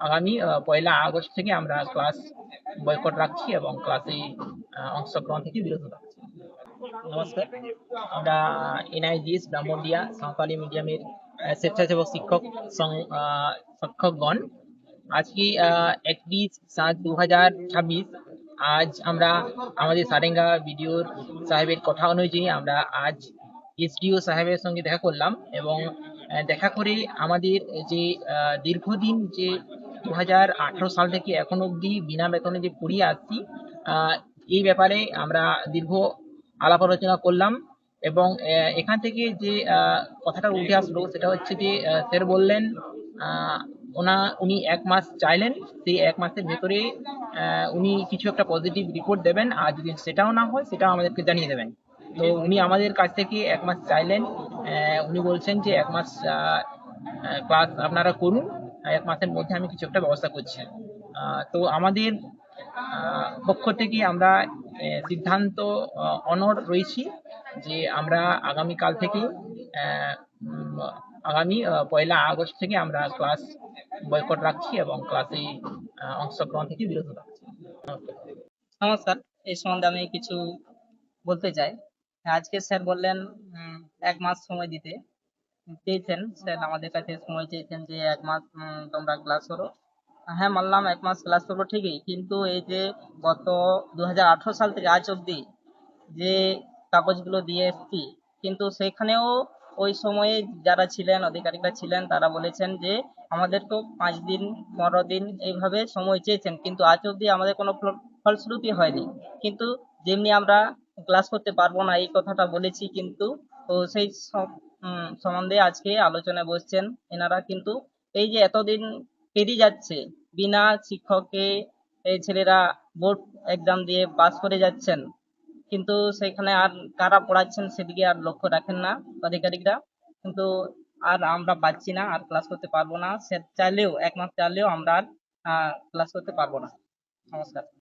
আগামী ১লা আগস্ট থেকে আমরা ক্লাস বয়কট রাখছি এবং ক্লাসে অংশগ্রহণ থেকে বিরত রাখছি। নমস্কার, আমরা এনআইজিএস ব্রাহ্মণদিয়া সাঁওতালি মিডিয়ামের স্বেচ্ছাসেবক শিক্ষকগণ আজকে 31/7/2026 আজ আমরা আমাদের সারেঙ্গা বিডিওর সাহেবের কথা অনুযায়ী আমরা আজ এসডিও সাহেবের সঙ্গে দেখা করলাম এবং দেখা করে আমাদের যে দীর্ঘদিন যে 2018 সাল থেকে এখন অবধি বিনা বেতনে যে পড়িয়ে আসছি, এই ব্যাপারে আমরা দীর্ঘ আলাপ আলোচনা করলাম এবং এখান থেকে যে কথাটা উঠে আসলো সেটা হচ্ছে যে স্যার বললেন আহ, উনি 1 মাস চাইলেন, সেই 1 মাসের ভেতরে উনি কিছু একটা পজিটিভ রিপোর্ট দেবেন, আর যদি সেটাও না হয় সেটাও আমাদেরকে জানিয়ে দেবেন। তো উনি আমাদের কাছ থেকে 1 মাস চাইলেন। উনি বলছেন যে 1 মাস ক্লাস আপনারা করুন, 1 মাসের মধ্যে আমি কিছু একটা ব্যবস্থা করছি। তো আমাদের পক্ষ থেকে আমরা সিদ্ধান্ত অনড় রয়েছি যে আমরা আগামীকাল থেকে আহ, উম, আগামী 1লা আগস্ট থেকে আমরা ক্লাস বয়কট রাখছি এবং ক্লাসে অংশগ্রহণ থেকে বিরত রাখছি। নমস্কার। এই সম্বন্ধে আমি কিছু বলতে চাই। আজকে স্যার বললেন 1 মাস সময় দিতে চেয়েছেন। স্যার আমাদের কাছে সময় চেয়েছেন যে 1 মাস তোমরা ক্লাস করো। হ্যাঁ, মানলাম 1 মাস ক্লাস করবো ঠিকই, কিন্তু এই যে গত 2018 সাল থেকে আজ অব্দি যে কাগজগুলো দিয়ে এসছি, কিন্তু সেখানেও ওই সময়ে যারা ছিলেন, অধিকারীরা ছিলেন, তারা বলেছেন যে আমাদেরকেও 5 দিন 15 দিন এইভাবে সময় চেয়েছেন, কিন্তু আজ অব্দি আমাদের কোনো ফলশ্রুতি হয়নি। কিন্তু যেমনি আমরা ক্লাস করতে পারবো না এই কথাটা বলেছি, কিন্তু তো সেই সম্বন্ধে আজকে আলোচনায় বসছেন এনারা। কিন্তু এই যে এতদিন পেরিয়ে যাচ্ছে বিনা শিক্ষকে, এই ছেলেরা বোর্ড এক্সাম দিয়ে পাস করে যাচ্ছেন, কিন্তু সেখানে আর কারা পড়াচ্ছেন সেদিকে আর লক্ষ্য রাখেন না আধিকারিকরা। কিন্তু আর আমরা পাচ্ছি না, আর ক্লাস করতে পারবো না। সে চাইলেও 1 মাস চাইলেও আমরা আর ক্লাস করতে পারবো না। নমস্কার।